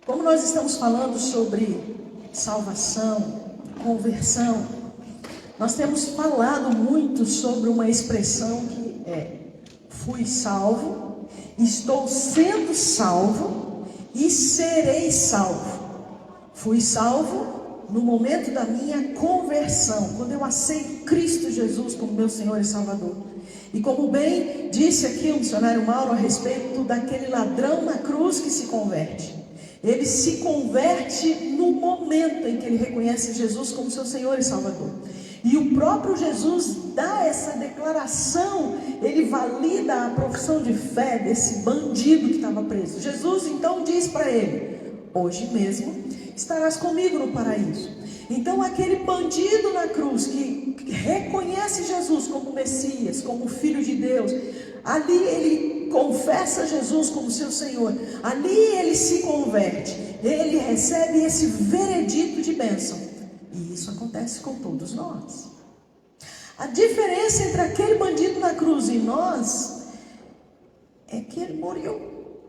Como nós estamos falando sobre salvação, conversão, nós temos falado muito sobre uma expressão que é: fui salvo, estou sendo salvo e serei salvo. Fui salvo no momento da minha conversão, quando eu aceito Cristo Jesus como meu Senhor e Salvador. E como bem disse aqui o missionário Mauro a respeito daquele ladrão na cruz que se converte. Ele se converte no momento em que ele reconhece Jesus como seu Senhor e Salvador. E o próprio Jesus dá essa declaração, ele valida a profissão de fé desse bandido que estava preso. Jesus então diz para ele: hoje mesmo estarás comigo no paraíso. Então aquele bandido na cruz que reconhece Jesus como Messias, como Filho de Deus, ali ele confessa Jesus como seu Senhor, ali ele se converte, ele recebe esse veredito de bênção. E isso acontece com todos nós. A diferença entre aquele bandido na cruz e nós é que ele morreu.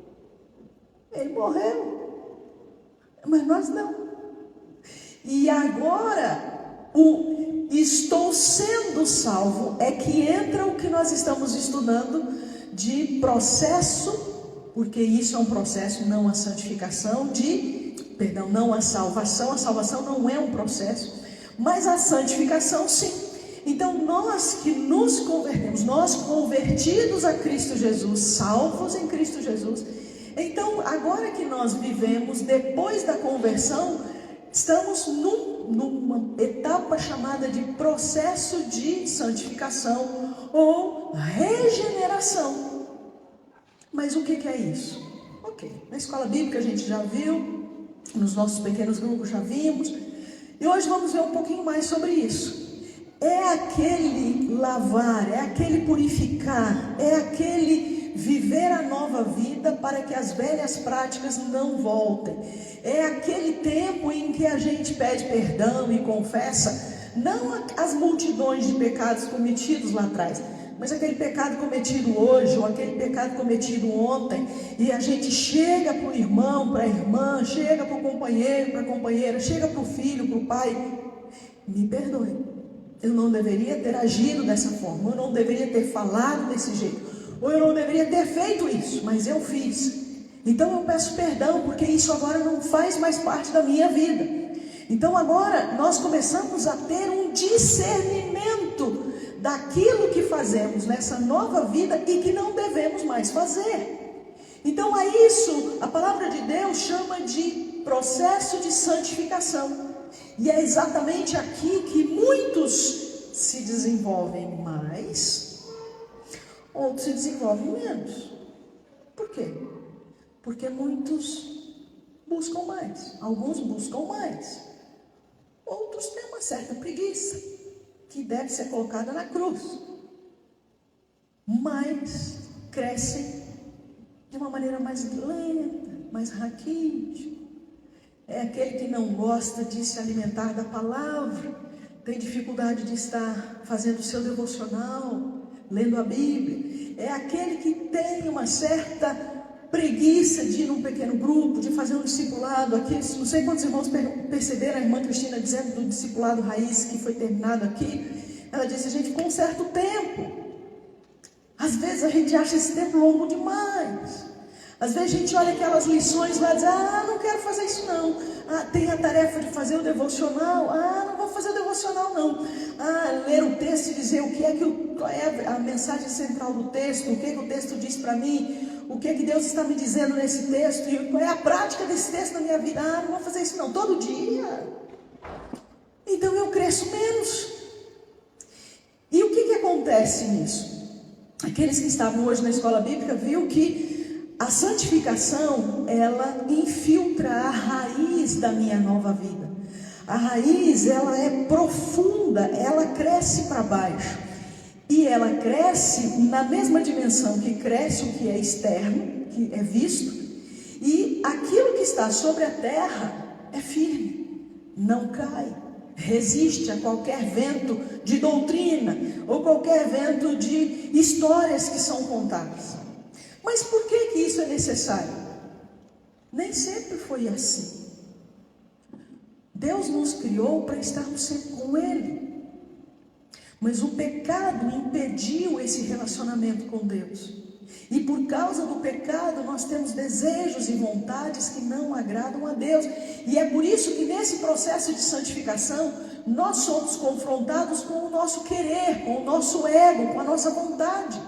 Ele morreu, mas nós não. E agora, o estou sendo salvo é que entra o que nós estamos estudando de processo, porque isso é um processo, não a santificação, não a salvação. A salvação não é um processo, mas a santificação sim. Então nós que nos convertemos, nós convertidos a Cristo Jesus, salvos em Cristo Jesus, então agora que nós vivemos depois da conversão, estamos numa etapa chamada de processo de santificação ou regeneração. Mas o que é isso? Ok, na escola bíblica a gente já viu, nos nossos pequenos grupos já vimos, e hoje vamos ver um pouquinho mais sobre isso. É aquele lavar, é aquele purificar, é aquele viver a nova vida para que as velhas práticas não voltem. É aquele tempo em que a gente pede perdão e confessa, não as multidões de pecados cometidos lá atrás, mas aquele pecado cometido hoje, ou aquele pecado cometido ontem, e a gente chega para o irmão, para a irmã, chega para o companheiro, para a companheira, chega para o filho, para o pai: me perdoe, eu não deveria ter agido dessa forma, eu não deveria ter falado desse jeito, ou eu não deveria ter feito isso, mas eu fiz. Então eu peço perdão, porque isso agora não faz mais parte da minha vida. Então agora nós começamos a ter um discernimento daquilo que fazemos nessa nova vida e que não devemos mais fazer. Então a isso a palavra de Deus chama de processo de santificação. E é exatamente aqui que muitos se desenvolvem mais, outros se desenvolvem menos. Por quê? Porque muitos buscam mais, alguns buscam mais, outros têm uma certa preguiça, que deve ser colocada na cruz, mas crescem de uma maneira mais lenta, mais raquítica. É aquele que não gosta de se alimentar da palavra, tem dificuldade de estar fazendo o seu devocional, lendo a Bíblia. É aquele que tem uma certa preguiça de ir num pequeno grupo, de fazer um discipulado. Aqui, não sei quantos irmãos perceberam a irmã Cristina dizendo do discipulado raiz que foi terminado aqui. Ela disse: a gente ficou um certo tempo. Às vezes a gente acha esse tempo longo demais. Às vezes a gente olha aquelas lições lá e diz: não quero fazer isso não. Tem a tarefa de fazer o devocional. Não vou fazer o devocional não. Ler o texto e dizer qual é a mensagem central do texto, o que o texto diz para mim, o que Deus está me dizendo nesse texto, e qual é a prática desse texto na minha vida. Não vou fazer isso não, todo dia. Então eu cresço menos. E o que acontece nisso? Aqueles que estavam hoje na escola bíblica viu que a santificação, ela infiltra a raiz da minha nova vida. A raiz, ela é profunda, ela cresce para baixo. E ela cresce na mesma dimensão que cresce o que é externo, que é visto. E aquilo que está sobre a terra é firme, não cai, resiste a qualquer vento de doutrina ou qualquer vento de histórias que são contadas. Mas por que isso é necessário? Nem sempre foi assim. Deus nos criou para estarmos sempre com Ele. Mas o pecado impediu esse relacionamento com Deus. E por causa do pecado nós temos desejos e vontades que não agradam a Deus. E é por isso que nesse processo de santificação nós somos confrontados com o nosso querer, com o nosso ego, com a nossa vontade,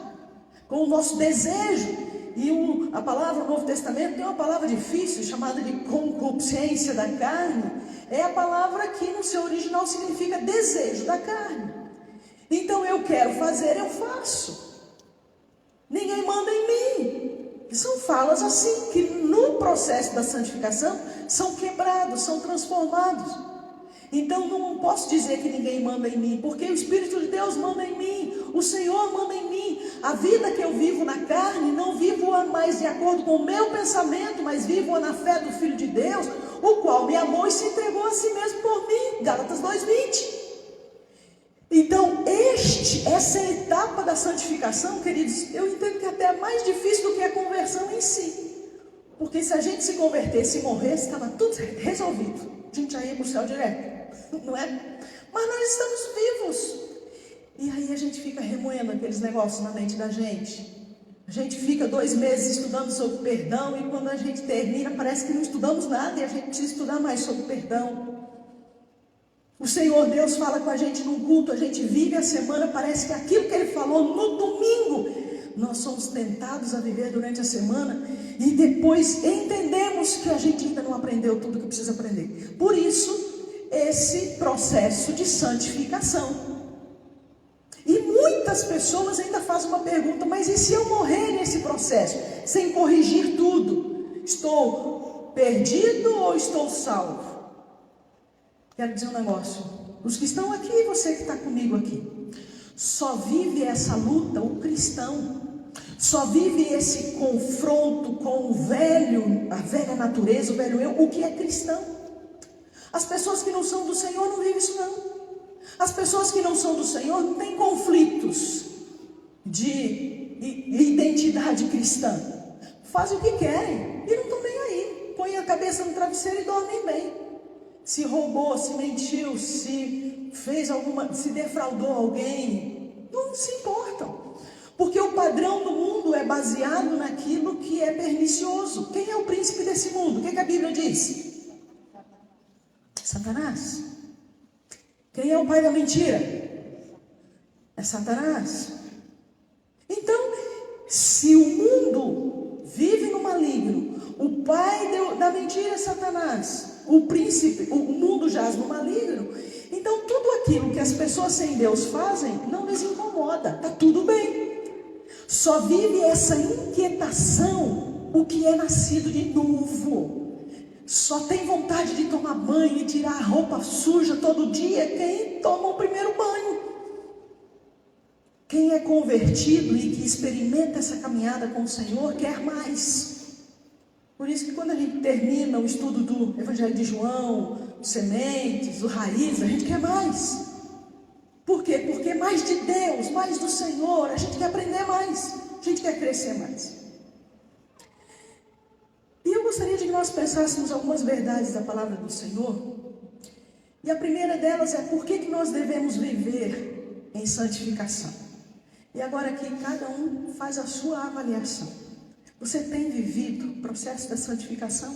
com o nosso desejo. E a palavra no Novo Testamento tem uma palavra difícil chamada de concupiscência da carne. É a palavra que no seu original significa desejo da carne. Então eu quero fazer, eu faço. Ninguém manda em mim. São falas assim, que no processo da santificação são quebrados, são transformados. Então não posso dizer que ninguém manda em mim, porque o Espírito de Deus manda em mim, o Senhor manda em mim. A vida que eu vivo na carne, não vivo-a mais de acordo com o meu pensamento, mas vivo-a na fé do Filho de Deus, o qual me amou e se entregou a si mesmo por mim. Gálatas 2:20. Então, essa etapa da santificação, queridos, eu entendo que até é mais difícil do que a conversão em si. Porque se a gente se convertesse e morresse, estava tudo resolvido. A gente já ia para o céu direto, não é? Mas nós estamos vivos. E aí a gente fica remoendo aqueles negócios na mente da gente. A gente fica 2 meses estudando sobre perdão, e quando a gente termina, parece que não estudamos nada, e a gente precisa estudar mais sobre perdão. O Senhor Deus fala com a gente num culto, a gente vive a semana, parece que aquilo que Ele falou no domingo, nós somos tentados a viver durante a semana, e depois entendemos que a gente ainda não aprendeu tudo que precisa aprender. Por isso, esse processo de santificação. E muitas pessoas ainda fazem uma pergunta: mas e se eu morrer nesse processo, sem corrigir tudo? Estou perdido ou estou salvo? Quero dizer um negócio, os que estão aqui e você que está comigo aqui, só vive essa luta o cristão, só vive esse confronto com a velha natureza, o velho eu, o que é cristão. As pessoas que não são do Senhor não vivem isso não. As pessoas que não são do Senhor não têm conflitos de identidade cristã, fazem o que querem e não estão nem aí, põem a cabeça no travesseiro e dormem bem. Se roubou, se mentiu, se defraudou alguém, não se importam. Porque o padrão do mundo é baseado naquilo que é pernicioso. Quem é o príncipe desse mundo? O que a Bíblia diz? Satanás. Quem é o pai da mentira? É Satanás. Então, se o mundo vive no maligno, o pai da mentira é Satanás, o príncipe, o mundo jaz no maligno, então tudo aquilo que as pessoas sem Deus fazem não lhes incomoda, está tudo bem. Só vive essa inquietação o que é nascido de novo. Só tem vontade de tomar banho e tirar a roupa suja todo dia quem toma o primeiro banho. Quem é convertido e que experimenta essa caminhada com o Senhor quer mais. Por isso que quando a gente termina o estudo do Evangelho de João, os sementes, o raiz, a gente quer mais. Por quê? Porque mais de Deus, mais do Senhor, a gente quer aprender mais, a gente quer crescer mais. E eu gostaria de que nós pensássemos algumas verdades da palavra do Senhor. E a primeira delas é por que nós devemos viver em santificação. E agora aqui cada um faz a sua avaliação. Você tem vivido o processo da santificação?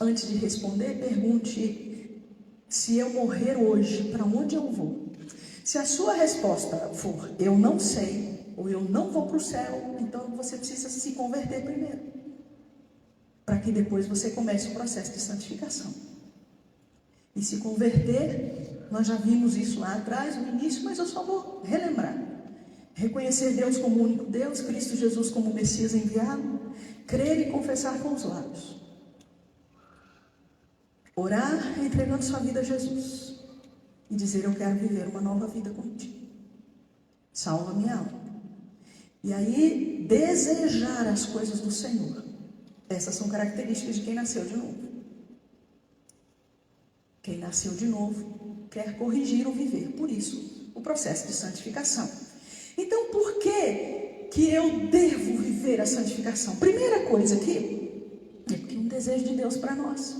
Antes de responder, pergunte: se eu morrer hoje, para onde eu vou? Se a sua resposta for eu não sei, ou eu não vou para o céu, então você precisa se converter primeiro, para que depois você comece o processo de santificação. E se converter, nós já vimos isso lá atrás, no início, mas eu só vou relembrar. Reconhecer Deus como o único Deus, Cristo Jesus como o Messias enviado, crer e confessar com os lábios. Orar entregando sua vida a Jesus e dizer: eu quero viver uma nova vida contigo. Salva minha alma. E aí desejar as coisas do Senhor. Essas são características de quem nasceu de novo. Quem nasceu de novo quer corrigir o viver. Por isso, o processo de santificação. Então, por que eu devo viver a santificação? Primeira coisa aqui, desejo de Deus para nós.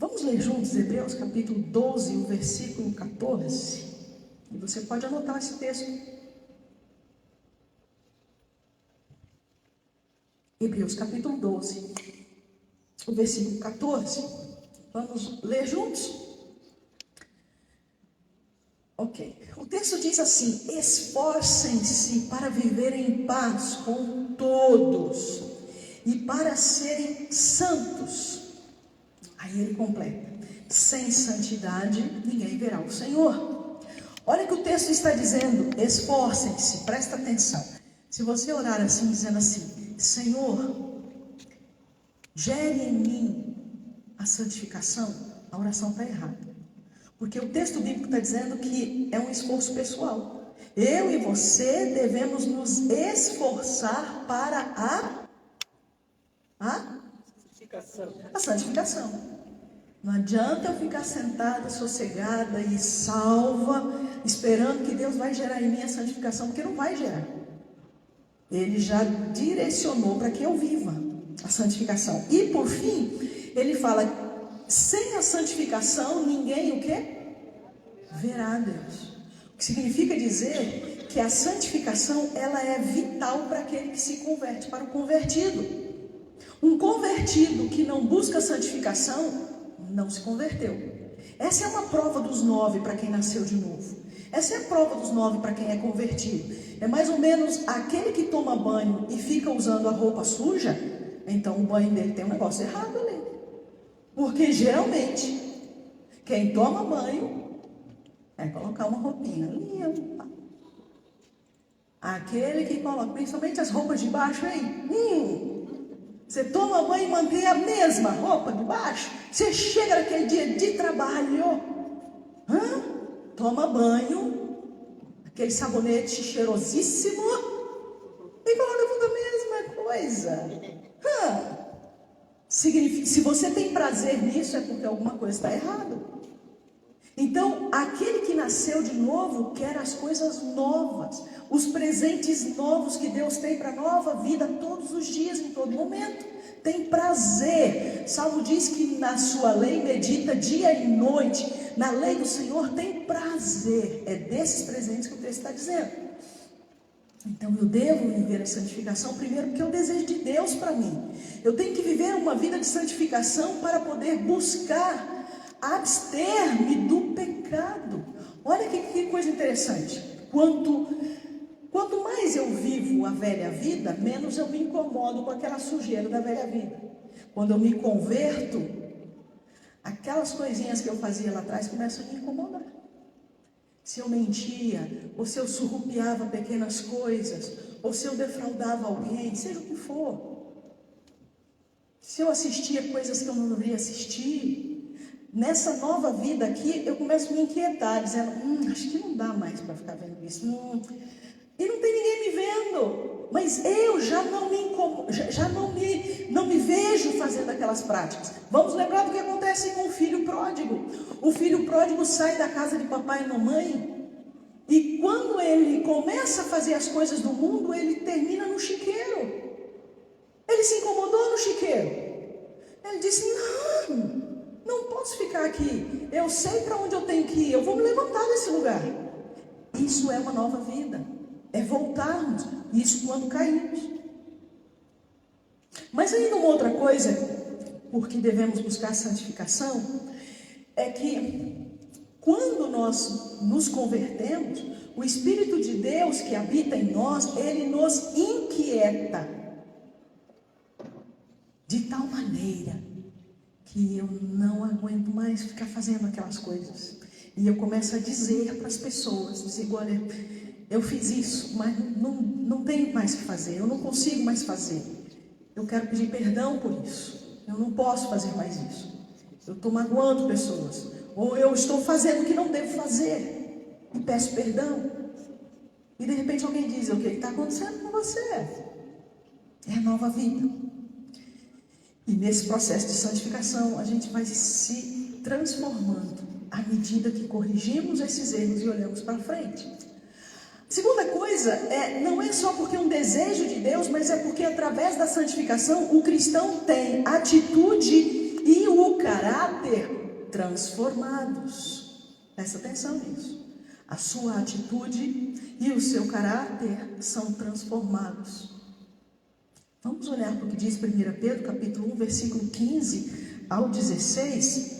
Vamos ler juntos Hebreus capítulo 12, o versículo 14. E você pode anotar esse texto. Hebreus capítulo 12, o versículo 14. Vamos ler juntos? Ok. O texto diz assim: esforcem-se para viverem em paz com todos e para serem santos. Aí ele completa: sem santidade ninguém verá o Senhor. Olha que o texto está dizendo: esforcem-se, presta atenção. Se você orar assim, dizendo assim: Senhor, gere em mim a santificação, a oração está errada. Porque o texto bíblico está dizendo que é um esforço pessoal. Eu e você devemos nos esforçar para a santificação. Não adianta eu ficar sentada, sossegada e salva, esperando que Deus vai gerar em mim a santificação, porque não vai gerar. Ele já direcionou para que eu viva a santificação. E por fim, ele fala: sem a santificação, ninguém o quê? Verá Deus. O que significa dizer que a santificação, ela é vital para aquele que se converte, para o convertido. Um convertido que não busca santificação, não se converteu. Essa é uma prova dos 9 para quem nasceu de novo. Essa é a prova dos 9 para quem é convertido. É mais ou menos aquele que toma banho e fica usando a roupa suja, então o banho dele tem um negócio errado ali. Porque geralmente, quem toma banho é colocar uma roupinha limpa. Aquele que coloca, principalmente as roupas de baixo aí. Você toma banho e mantém a mesma roupa de baixo. Você chega naquele dia de trabalho, toma banho, aquele sabonete cheirosíssimo, e coloca tudo a mesma coisa. Se você tem prazer nisso, é porque alguma coisa está errada. Então, aquele que nasceu de novo quer as coisas novas, os presentes novos que Deus tem para a nova vida todos os dias, em todo momento. Tem prazer. Salmo diz que na sua lei medita dia e noite. Na lei do Senhor tem prazer. É desses presentes que o texto está dizendo. Então eu devo viver a santificação primeiro porque é o desejo de Deus para mim. Eu tenho que viver uma vida de santificação para poder buscar abster-me do pecado. Olha que coisa interessante. Quanto mais eu vivo a velha vida, menos eu me incomodo com aquela sujeira da velha vida. Quando eu me converto, aquelas coisinhas que eu fazia lá atrás começam a me incomodar. Se eu mentia, ou se eu surrupiava pequenas coisas, ou se eu defraudava alguém, seja o que for. Se eu assistia coisas que eu não deveria assistir, nessa nova vida aqui, eu começo a me inquietar, dizendo, acho que não dá mais para ficar vendo isso. E não tem ninguém me vendo, mas eu já não me incomodo, não me vejo fazendo aquelas práticas. Vamos lembrar do que acontece com o filho pródigo. O filho pródigo sai da casa de papai e mamãe, e quando ele começa a fazer as coisas do mundo, ele termina no chiqueiro. Ele se incomodou no chiqueiro. Ele disse, não posso ficar aqui, eu sei para onde eu tenho que ir, eu vou me levantar desse lugar. Isso é uma nova vida, é voltarmos, isso quando caímos. Mas ainda uma outra coisa, porque devemos buscar santificação, é que quando nós nos convertemos, o Espírito de Deus que habita em nós, ele nos inquieta de tal maneira que eu não aguento mais ficar fazendo aquelas coisas. E eu começo a dizer para as pessoas, olha, eu fiz isso, mas não tenho mais o que fazer, eu não consigo mais fazer. Eu quero pedir perdão por isso. Eu não posso fazer mais isso. Eu estou magoando pessoas. Ou eu estou fazendo o que não devo fazer. E peço perdão. E de repente alguém diz, o que está acontecendo com você? É a nova vida. E nesse processo de santificação, a gente vai se transformando à medida que corrigimos esses erros e olhamos para frente. Segunda coisa, não é só porque é um desejo de Deus, mas é porque através da santificação o cristão tem atitude e o caráter transformados. Presta atenção nisso. A sua atitude e o seu caráter são transformados. Vamos olhar para o que diz 1 Pedro, capítulo 1, versículo 15 ao 16.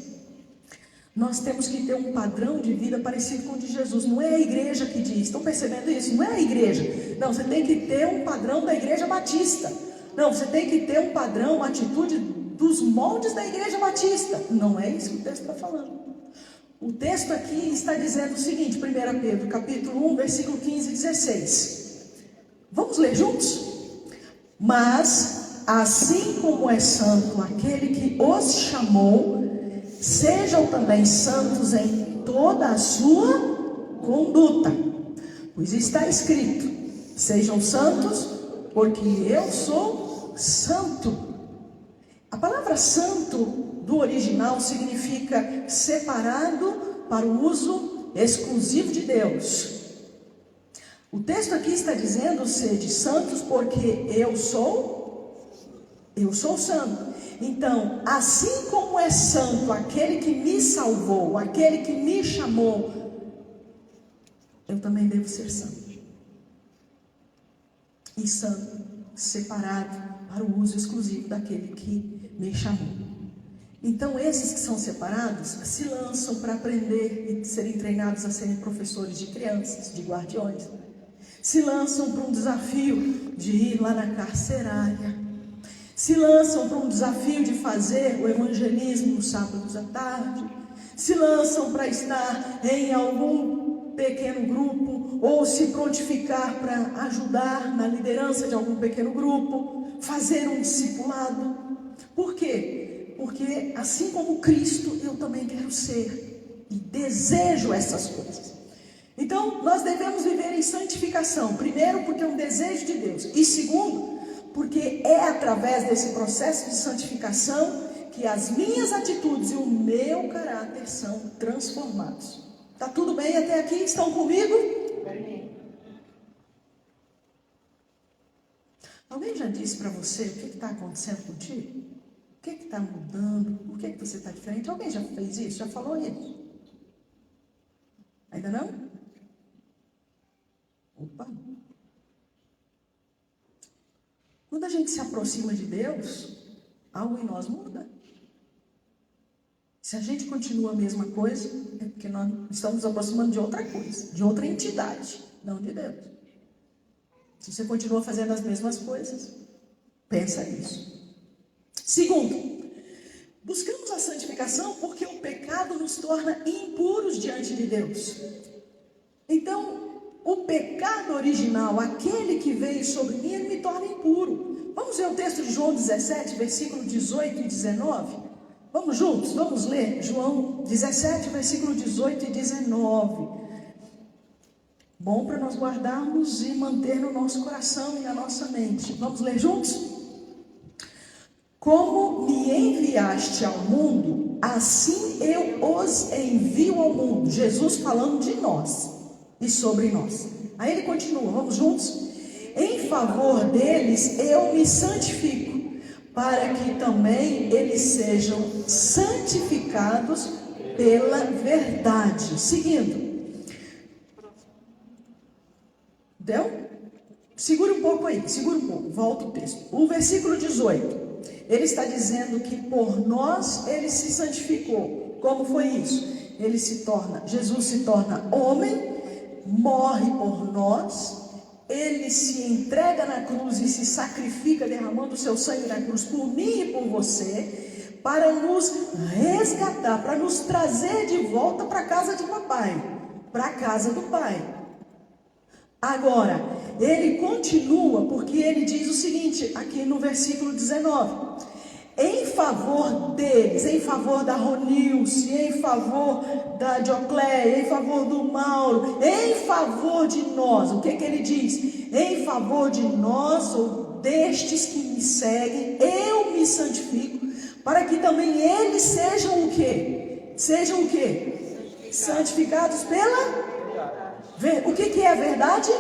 Nós temos que ter um padrão de vida parecido com o de Jesus. Não é a igreja que diz. Estão percebendo isso? Não é a igreja. Não, você tem que ter um padrão da igreja batista. Não, você tem que ter um padrão, uma atitude dos moldes da igreja batista. Não é isso que o texto está falando. O texto aqui está dizendo o seguinte, 1 Pedro, capítulo 1, versículo 15 e 16. Vamos ler juntos? Mas, assim como é santo aquele que os chamou, sejam também santos em toda a sua conduta. Pois está escrito, sejam santos, porque eu sou santo. A palavra santo do original significa separado para o uso exclusivo de Deus. O texto aqui está dizendo, sede santos, porque eu sou santo. Então, assim como é santo aquele que me salvou, aquele que me chamou, eu também devo ser santo. E santo, separado para o uso exclusivo daquele que me chamou. Então, esses que são separados se lançam para aprender e serem treinados a serem professores de crianças, de guardiões. Se lançam para um desafio de ir lá na carcerária. Se lançam para um desafio de fazer o evangelismo nos sábados à tarde. Se lançam para estar em algum pequeno grupo ou se prontificar para ajudar na liderança de algum pequeno grupo, fazer um discipulado. Por quê? Porque assim como Cristo, eu também quero ser e desejo essas coisas. Então, nós devemos viver em santificação. Primeiro, porque é um desejo de Deus. E segundo, porque é através desse processo de santificação que as minhas atitudes e o meu caráter são transformados. Está tudo bem até aqui? Estão comigo? Bem. Alguém já disse para você o que está acontecendo contigo? O que está mudando? Por que você está diferente? Alguém já fez isso? Já falou isso? Ainda não? Opa! Quando a gente se aproxima de Deus, algo em nós muda. Se a gente continua a mesma coisa, é porque nós estamos nos aproximando de outra coisa, de outra entidade, não de Deus. Se você continua fazendo as mesmas coisas, pensa nisso. Segundo, buscamos a santificação porque o pecado nos torna impuros diante de Deus. Então, o pecado original, aquele que veio sobre mim, ele me torna impuro. Vamos ver o texto de João 17, versículo 18 e 19? Vamos juntos? Vamos ler João 17, versículo 18 e 19. Bom para nós guardarmos e manter no nosso coração e na nossa mente. Vamos ler juntos? Como me enviaste ao mundo, assim eu os envio ao mundo. Jesus falando de nós e sobre nós. Aí ele continua, vamos juntos? Em favor deles eu me santifico, para que também eles sejam santificados pela verdade. Seguindo. Deu? Segura um pouco aí, segura um pouco, volta o texto. O versículo 18. Ele está dizendo que por nós ele se santificou. Como foi isso? Jesus se torna homem, morre por nós, ele se entrega na cruz e se sacrifica derramando o seu sangue na cruz por mim e por você, para nos resgatar, para nos trazer de volta para a casa de papai, para a casa do Pai. Agora, ele continua, porque ele diz o seguinte, aqui no versículo 19, em favor deles, em favor da Ronilce, em favor da Diocléia, em favor do Mauro, em favor de nós, o que ele diz? Em favor de nós, ou destes que me seguem, eu me santifico, para que também eles sejam o quê? Sejam o quê? Santificados pela O que é a verdade?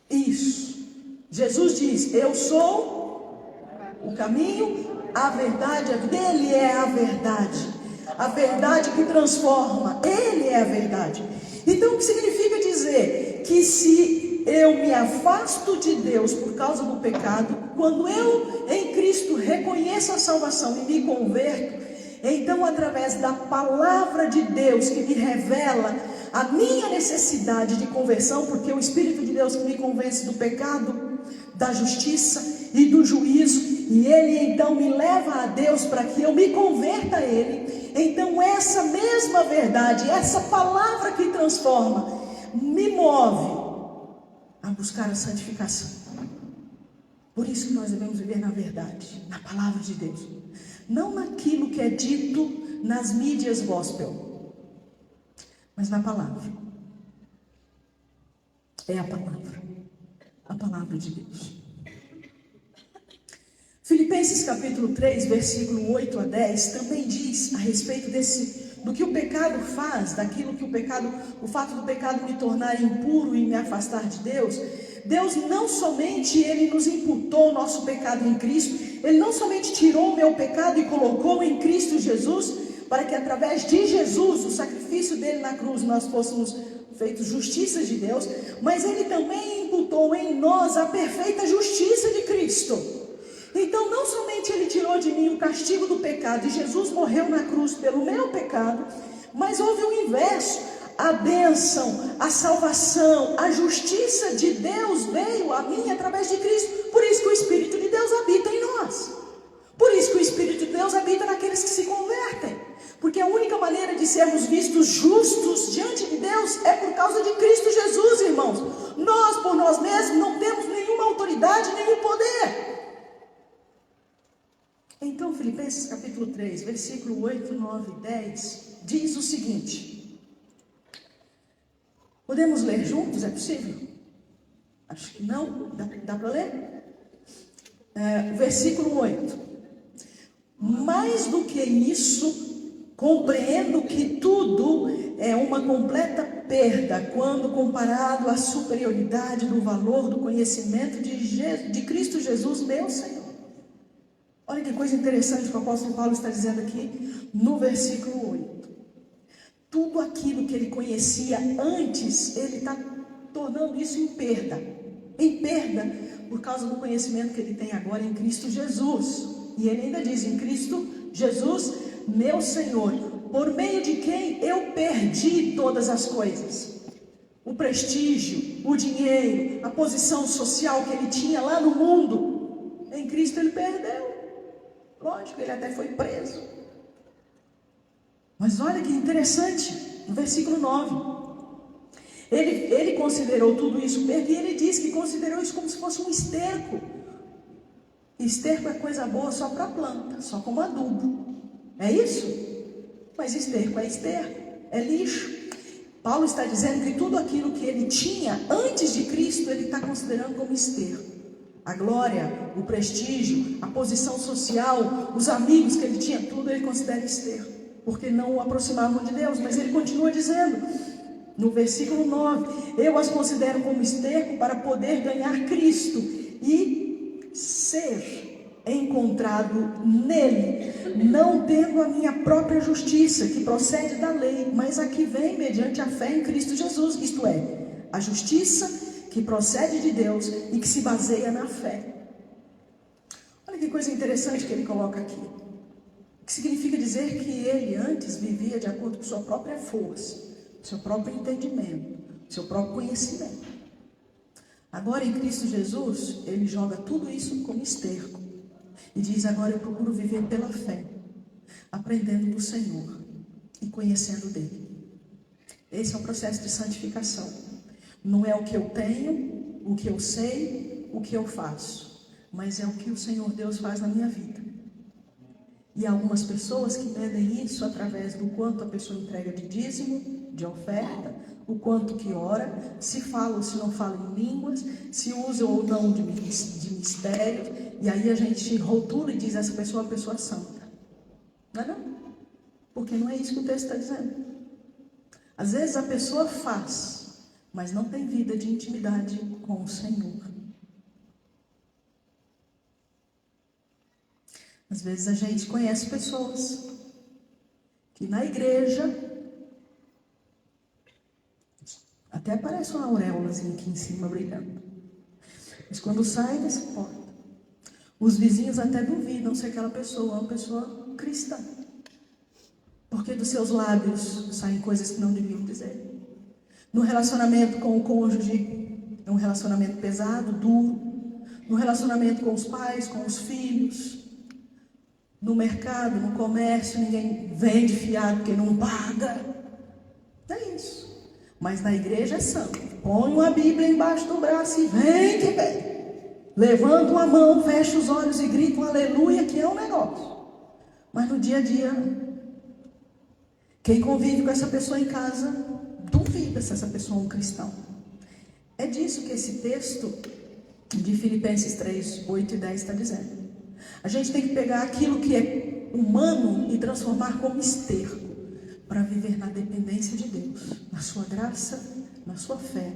Isso. Jesus diz: eu sou o caminho, a verdade, a vida. Ele é a verdade. A verdade que transforma. Ele é a verdade. Então, o que significa dizer? Que se eu me afasto de Deus por causa do pecado, quando eu em Cristo reconheço a salvação e me converto, então através da palavra de Deus que me revela a minha necessidade de conversão, porque é o Espírito de Deus que me convence do pecado, da justiça e do juízo, e Ele então me leva a Deus para que eu me converta a Ele. Então essa mesma verdade, essa palavra que transforma, me move a buscar a santificação. Por isso que nós devemos viver na verdade, na palavra de Deus, não naquilo que é dito nas mídias gospel, mas na palavra. É a palavra de Deus. Filipenses capítulo 3, versículo 8 a 10, também diz a respeito do que o pecado faz, daquilo que o fato do pecado me tornar impuro e me afastar de Deus. Deus não somente Ele nos imputou o nosso pecado em Cristo, Ele não somente tirou o meu pecado e colocou em Cristo Jesus, para que através de Jesus, o sacrifício dele na cruz, nós fôssemos feitos justiça de Deus, mas Ele também imputou em nós a perfeita justiça de Cristo. Então não somente Ele tirou de mim o castigo do pecado, e Jesus morreu na cruz pelo meu pecado, mas houve o inverso. A bênção, a salvação, a justiça de Deus veio a mim através de Cristo. Por isso que o Espírito de Deus habita em nós. Por isso que o Espírito de Deus habita naqueles que se convertem. Porque a única maneira de sermos vistos justos diante de Deus é por causa de Cristo Jesus, irmãos. Nós, por nós mesmos, não temos nenhuma autoridade, nenhum poder. Então, Filipenses capítulo 3, versículo 8, 9 e 10, diz o seguinte. Podemos ler juntos? É possível? Acho que não. Dá para ler? Versículo 8. Mais do que isso, compreendo que tudo é uma completa perda quando comparado à superioridade do valor do conhecimento de Cristo Jesus, meu Senhor. Olha que coisa interessante que o apóstolo Paulo está dizendo aqui no versículo 8. Tudo aquilo que ele conhecia antes, ele está tornando isso em perda por causa do conhecimento que ele tem agora em Cristo Jesus. E ele ainda diz: em Cristo Jesus, meu Senhor, por meio de quem eu perdi todas as coisas. O prestígio, o dinheiro, a posição social que ele tinha lá no mundo, em Cristo ele perdeu. Lógico, ele até foi preso. Mas olha que interessante, no versículo 9. Ele considerou tudo isso perda, e ele diz que considerou isso como se fosse um esterco. Esterco é coisa boa só para a planta, só como adubo. É isso? Mas esterco é lixo. Paulo está dizendo que tudo aquilo que ele tinha antes de Cristo, ele está considerando como esterco. A glória, o prestígio, a posição social, os amigos que ele tinha, tudo ele considera esterco, porque não o aproximavam de Deus. Mas ele continua dizendo, no versículo 9, eu as considero como esterco para poder ganhar Cristo e ser encontrado nele, não tendo a minha própria justiça, que procede da lei, mas a que vem mediante a fé em Cristo Jesus, isto é, a justiça que procede de Deus e que se baseia na fé. Olha que coisa interessante que ele coloca aqui. Que significa dizer que ele antes vivia de acordo com sua própria força, seu próprio entendimento, seu próprio conhecimento. Agora em Cristo Jesus, ele joga tudo isso como esterco e diz: agora eu procuro viver pela fé, aprendendo do Senhor e conhecendo dele. Esse é o processo de santificação. Não é o que eu tenho, o que eu sei, o que eu faço, mas é o que o Senhor Deus faz na minha vida. E há algumas pessoas que medem isso através do quanto a pessoa entrega de dízimo, de oferta, o quanto que ora, se fala ou se não fala em línguas, se usa ou não de mistérios, e aí a gente rotula e diz: essa pessoa é uma pessoa santa. Não é não? Porque não é isso que o texto está dizendo. Às vezes a pessoa faz, mas não tem vida de intimidade com o Senhor. Às vezes a gente conhece pessoas que na igreja até aparece uma auréolazinha aqui em cima brilhando, mas quando sai dessa porta, os vizinhos até duvidam se aquela pessoa é uma pessoa cristã, porque dos seus lábios saem coisas que não deviam dizer. No relacionamento com o cônjuge, é um relacionamento pesado, duro. No relacionamento com os pais, com os filhos. No mercado, no comércio, ninguém vende fiado porque não paga. É isso. Mas na igreja é santo. Põe uma Bíblia embaixo do braço e vem que vem. Levanta uma mão, fecha os olhos e grita um aleluia, que é um negócio. Mas no dia a dia, quem convive com essa pessoa em casa, duvida se essa pessoa é um cristão. É disso que esse texto de Filipenses 3, 8 e 10 está dizendo. A gente tem que pegar aquilo que é humano e transformar como esterco para viver na dependência de Deus, na sua graça, na sua fé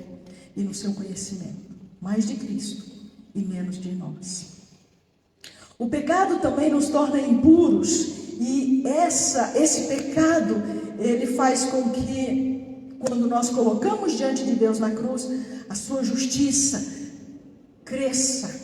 e no seu conhecimento. Mais de Cristo e menos de nós. O pecado também nos torna impuros e esse pecado, ele faz com que, quando nós colocamos diante de Deus na cruz, a sua justiça cresça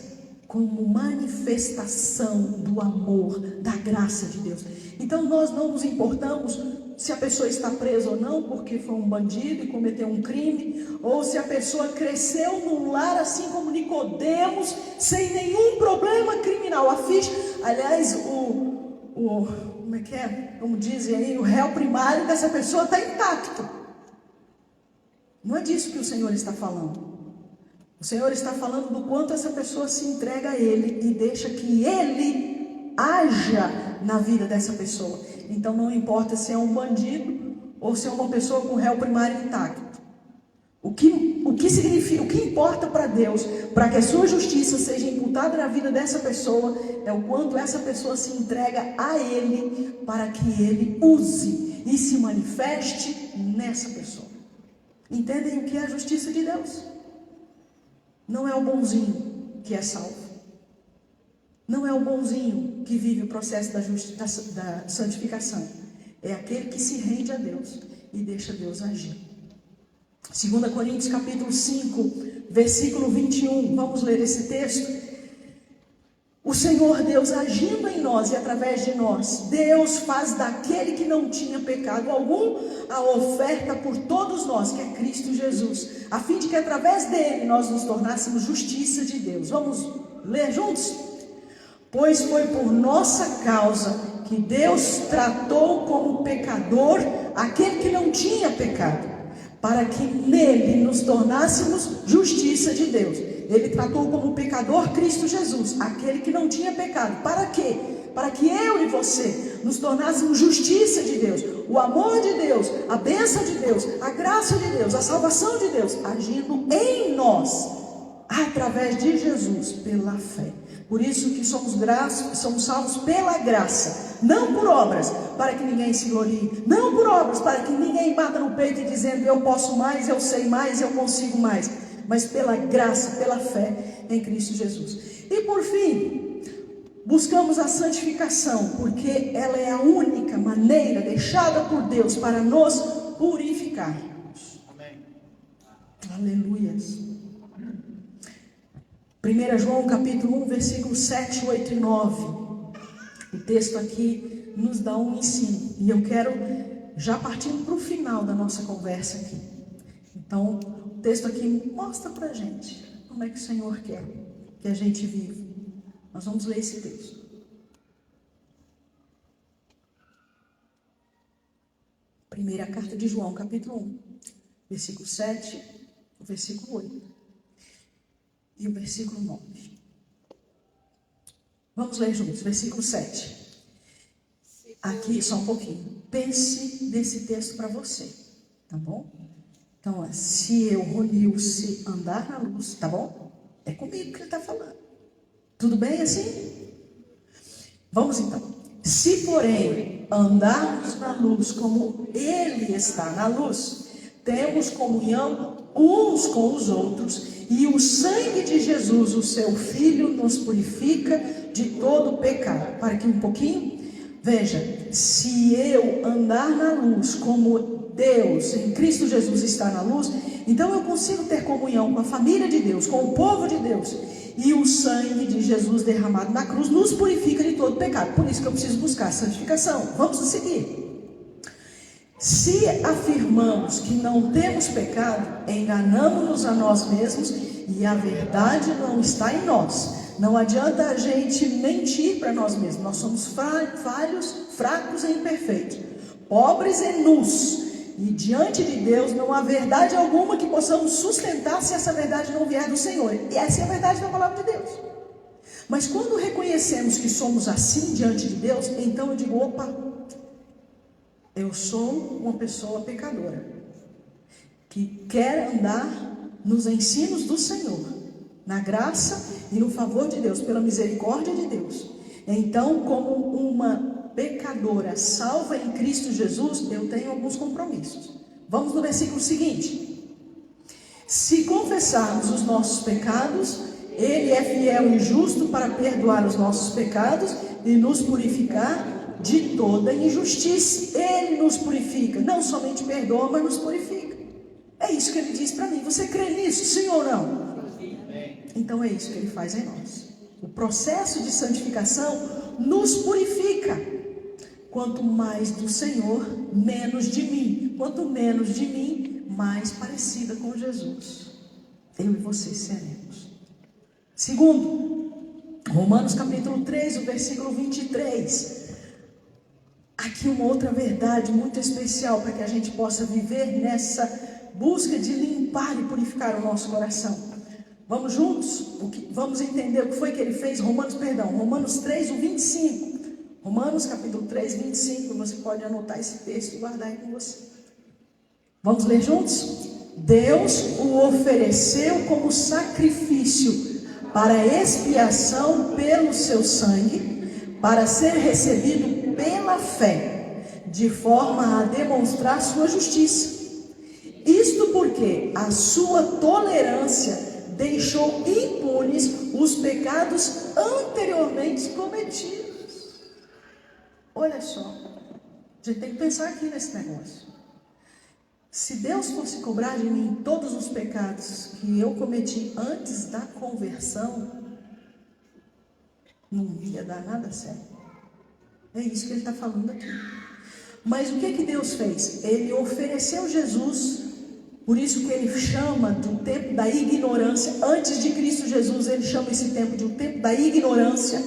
como manifestação do amor, da graça de Deus. Então nós não nos importamos se a pessoa está presa ou não, porque foi um bandido e cometeu um crime, ou se a pessoa cresceu num lar assim como Nicodemos, sem nenhum problema criminal. A ficha, aliás, como é que é? Como dizem aí, o réu primário dessa pessoa está intacto. Não é disso que o Senhor está falando. O Senhor está falando do quanto essa pessoa se entrega a Ele e deixa que Ele haja na vida dessa pessoa. Então não importa se é um bandido ou se é uma pessoa com réu primário intacto. O que significa, o que importa para Deus, para que a sua justiça seja imputada na vida dessa pessoa, é o quanto essa pessoa se entrega a Ele para que Ele use e se manifeste nessa pessoa. Entendem o que é a justiça de Deus? Não é o bonzinho que é salvo. Não é o bonzinho que vive o processo da santificação. É aquele que se rende a Deus e deixa Deus agir. 2 Coríntios capítulo 5, versículo 21. Vamos ler esse texto. O Senhor Deus agindo em nós e através de nós, Deus faz daquele que não tinha pecado algum a oferta por todos nós, que é Cristo Jesus, a fim de que através dele nós nos tornássemos justiça de Deus. Vamos ler juntos? Pois foi por nossa causa que Deus tratou como pecador aquele que não tinha pecado, para que nele nos tornássemos justiça de Deus. Ele tratou como pecador Cristo Jesus, aquele que não tinha pecado. Para quê? Para que eu e você nos tornássemos justiça de Deus, o amor de Deus, a bênção de Deus, a graça de Deus, a salvação de Deus, agindo em nós, através de Jesus, pela fé. Por isso que somos salvos pela graça, não por obras, para que ninguém se glorie, não por obras, para que ninguém bata no peito dizendo eu posso mais, eu sei mais, eu consigo mais, mas pela graça, pela fé em Cristo Jesus. E por fim, buscamos a santificação, porque ela é a única maneira deixada por Deus para nos purificarmos. Amém. Aleluias. 1 João capítulo 1, versículos 7, 8 e 9. O texto aqui nos dá um ensino. E eu quero, já partindo para o final da nossa conversa aqui. Então, o texto aqui mostra para a gente como é que o Senhor quer que a gente viva. Nós vamos ler esse texto. Primeira carta de João, capítulo 1, versículo 7, o versículo 8. E o versículo 9. Vamos ler juntos, versículo 7. Aqui, só um pouquinho. Pense nesse texto para você, tá bom? Então, se eu, Ronilce, andar na luz, tá bom? É comigo que ele está falando. Tudo bem assim? Vamos então. Se, porém, andarmos na luz como ele está na luz, temos comunhão uns com os outros, e o sangue de Jesus, o seu Filho, nos purifica de todo pecado. Para aqui um pouquinho. Veja, se eu andar na luz como Deus, em Cristo Jesus está na luz, então eu consigo ter comunhão com a família de Deus, com o povo de Deus. E o sangue de Jesus derramado na cruz nos purifica de todo pecado. Por isso que eu preciso buscar a santificação. Vamos seguir. Se afirmamos que não temos pecado, enganamos-nos a nós mesmos e a verdade não está em nós. Não adianta a gente mentir para nós mesmos. Nós somos falhos, fracos e imperfeitos, pobres e nus. E diante de Deus não há verdade alguma que possamos sustentar se essa verdade não vier do Senhor. E essa é a verdade da palavra de Deus. Mas quando reconhecemos que somos assim diante de Deus, então eu digo, opa, eu sou uma pessoa pecadora, que quer andar nos ensinos do Senhor, na graça e no favor de Deus, pela misericórdia de Deus. Então, como uma pecadora salva em Cristo Jesus, eu tenho alguns compromissos. Vamos no versículo seguinte. Se confessarmos os nossos pecados, Ele é fiel e justo para perdoar os nossos pecados e nos purificar de toda injustiça. Ele nos purifica, não somente perdoa, mas nos purifica. É isso que Ele diz para mim. Você crê nisso, sim ou não? Então é isso que Ele faz em nós. O processo de santificação nos purifica. Quanto mais do Senhor, menos de mim. Quanto menos de mim, mais parecida com Jesus eu e você seremos. Segundo, Romanos capítulo 3, o versículo 23. Aqui uma outra verdade muito especial para que a gente possa viver nessa busca de limpar e purificar o nosso coração. Vamos juntos? Vamos entender o que foi que ele fez? Romanos 3, o 25. Romanos capítulo 3, 25. Você pode anotar esse texto e guardar aí com você. Vamos ler juntos? Deus o ofereceu como sacrifício para expiação pelo seu sangue, para ser recebido pela fé, de forma a demonstrar sua justiça. Isto porque a sua tolerância deixou impunes os pecados anteriormente cometidos. Olha só, a gente tem que pensar aqui nesse negócio. Se Deus fosse cobrar de mim todos os pecados que eu cometi antes da conversão, não ia dar nada certo. É isso que ele está falando aqui. Mas o que Deus fez? Ele ofereceu Jesus. Por isso que ele chama do tempo da ignorância. Antes de Cristo Jesus, ele chama esse tempo de um tempo da ignorância.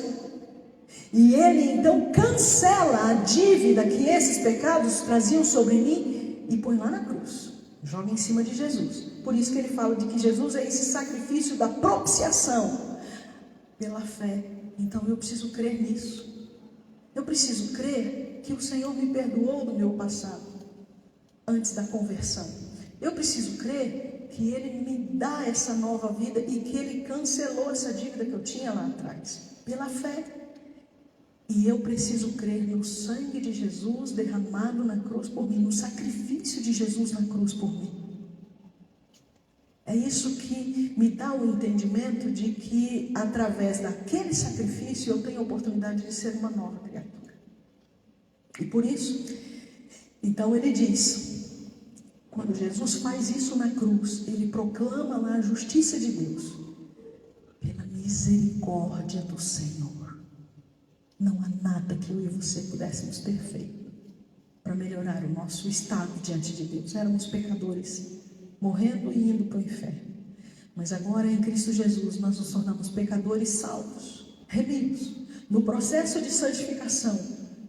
E ele então cancela a dívida que esses pecados traziam sobre mim e põe lá na cruz. Joga em cima de Jesus. Por isso que ele fala de que Jesus é esse sacrifício da propiciação pela fé. Então eu preciso crer nisso. Eu preciso crer que o Senhor me perdoou do meu passado, antes da conversão. Eu preciso crer que Ele me dá essa nova vida e que Ele cancelou essa dívida que eu tinha lá atrás, pela fé. E eu preciso crer no sangue de Jesus derramado na cruz por mim, no sacrifício de Jesus na cruz por mim. É isso que me dá o entendimento de que através daquele sacrifício eu tenho a oportunidade de ser uma nova criatura. E por isso, então ele diz, quando Jesus faz isso na cruz, ele proclama lá a justiça de Deus, pela misericórdia do Senhor. Não há nada que eu e você pudéssemos ter feito para melhorar o nosso estado diante de Deus. Éramos pecadores, morrendo e indo para o inferno. Mas agora em Cristo Jesus nós nos tornamos pecadores salvos, remidos, no processo de santificação,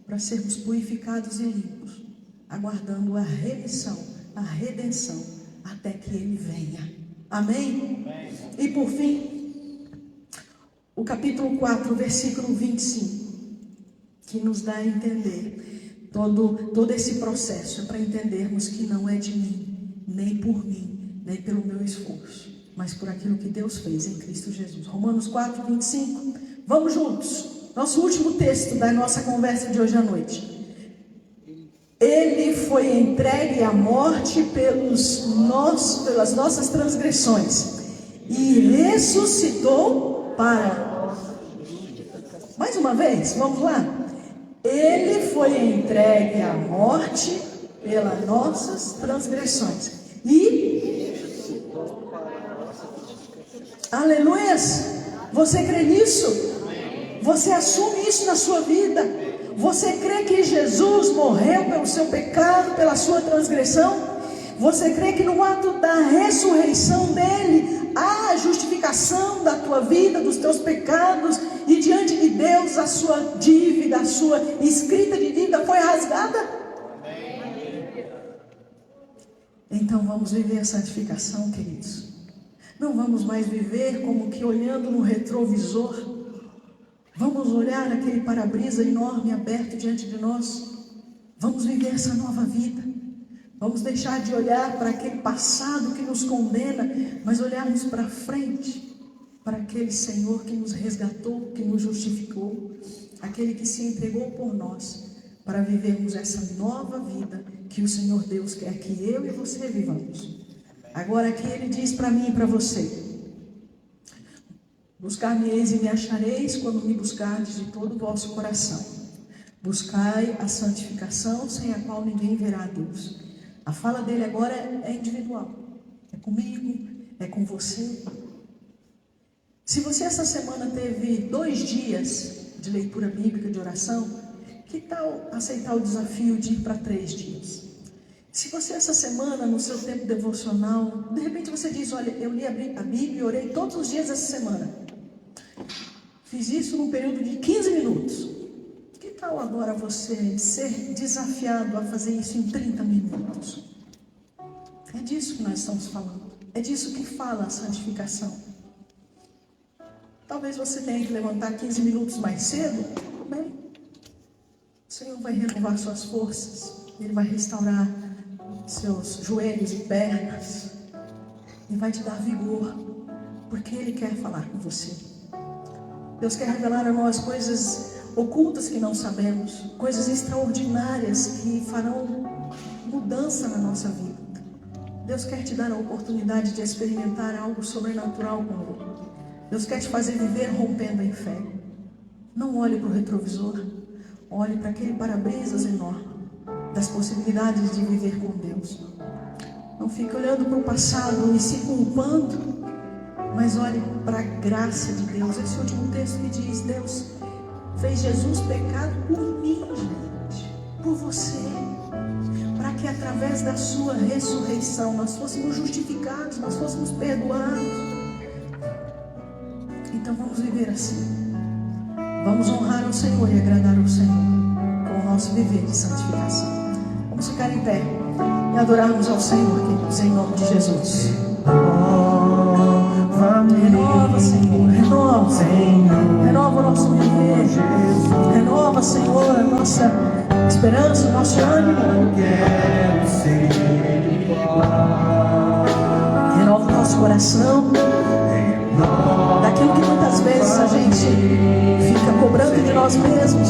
para sermos purificados e limpos, aguardando a remissão, a redenção, até que Ele venha. Amém? Amém. E por fim, o capítulo 4, versículo 25, que nos dá a entender todo esse processo, é para entendermos que não é de mim, nem por mim, nem pelo meu esforço, mas por aquilo que Deus fez em Cristo Jesus. Romanos 4, 25. Vamos juntos. Nosso último texto da nossa conversa de hoje à noite. Ele foi entregue à morte pelas nossas transgressões e ressuscitou para... Mais uma vez, vamos lá. Ele foi entregue à morte pelas nossas transgressões e... Aleluia! Você crê nisso? Você assume isso na sua vida? Você crê que Jesus morreu pelo seu pecado, pela sua transgressão? Você crê que no ato da ressurreição dele há a justificação da tua vida, dos teus pecados, e diante de Deus a sua dívida, a sua escrita de dívida foi rasgada? Então vamos viver a santificação, queridos. Não vamos mais viver como que olhando no retrovisor. Vamos olhar aquele para-brisa enorme aberto diante de nós. Vamos viver essa nova vida. Vamos deixar de olhar para aquele passado que nos condena, mas olharmos para frente, para aquele Senhor que nos resgatou, que nos justificou, aquele que se entregou por nós, para vivermos essa nova vida que o Senhor Deus quer que eu e você vivamos. Agora aqui ele diz para mim e para você: buscar-me-eis e me achareis quando me buscardes de todo o vosso coração. Buscai a santificação, sem a qual ninguém verá a Deus. A fala dele agora é individual. É comigo, é com você. Se você essa semana teve 2 dias de leitura bíblica, de oração, que tal aceitar o desafio de ir para 3 dias? Se você essa semana, no seu tempo devocional, de repente você diz: olha, eu li a Bíblia e orei todos os dias essa semana. Fiz isso num período de 15 minutos. Que tal agora você ser desafiado a fazer isso em 30 minutos? É disso que nós estamos falando. É disso que fala a santificação. Talvez você tenha que levantar 15 minutos mais cedo. Tudo bem. O Senhor vai renovar suas forças. Ele vai restaurar seus joelhos e pernas. Ele vai te dar vigor. Porque Ele quer falar com você. Deus quer revelar a nós coisas ocultas que não sabemos, coisas extraordinárias que farão mudança na nossa vida. Deus quer te dar a oportunidade de experimentar algo sobrenatural com Ele. Deus quer te fazer viver rompendo em fé. Não olhe para o retrovisor, olhe para aquele para-brisas enorme das possibilidades de viver com Deus. Não fique olhando para o passado e se culpando, mas olhe para a graça de Deus. Esse último texto que diz: Deus fez Jesus pecado por mim, gente, por você, para que através da sua ressurreição nós fôssemos justificados, nós fôssemos perdoados. Então vamos viver assim. Vamos honrar o Senhor e agradar o Senhor com o nosso viver de santificação. Vamos ficar em pé e adorarmos ao Senhor, queridos, em nome de Jesus. Renova, Senhor, renova, Senhor. Renova o nosso viver. Renova, Senhor, a nossa esperança, o nosso ânimo. Renova o nosso coração daquilo que muitas vezes a gente fica cobrando de nós mesmos.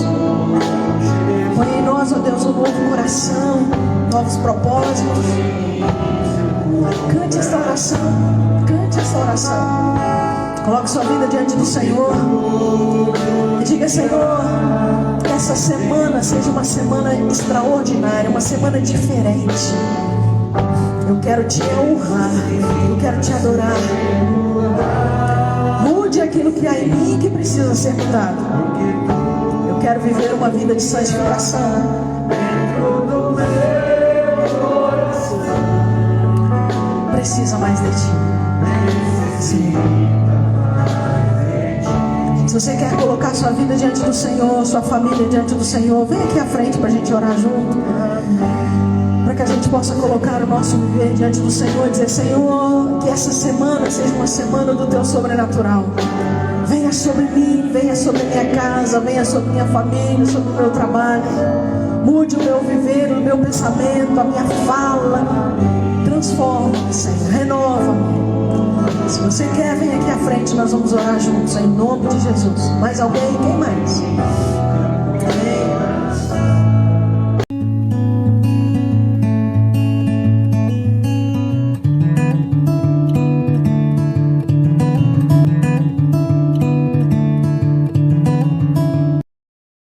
Põe em nós, ó Deus, um novo coração, novos propósitos. Cante esta oração, cante esta oração. Coloque sua vida diante do Senhor e diga: Senhor, que essa semana seja uma semana extraordinária, uma semana diferente. Eu quero te honrar, eu quero te adorar. Mude aquilo que há em mim que precisa ser mudado. Eu quero viver uma vida de santificação. Precisa mais de ti. Sim. Se você quer colocar sua vida diante do Senhor, sua família diante do Senhor, vem aqui à frente para a gente orar junto. Para que a gente possa colocar o nosso viver diante do Senhor e dizer: Senhor, que essa semana seja uma semana do Teu sobrenatural. Venha sobre mim, venha sobre a minha casa, venha sobre minha família, sobre o meu trabalho. Mude o meu viver, o meu pensamento, a minha fala. Transforma, Senhor, renova-me. Se você quer, vem aqui à frente, nós vamos orar juntos, em nome de Jesus. Mais alguém? Quem mais?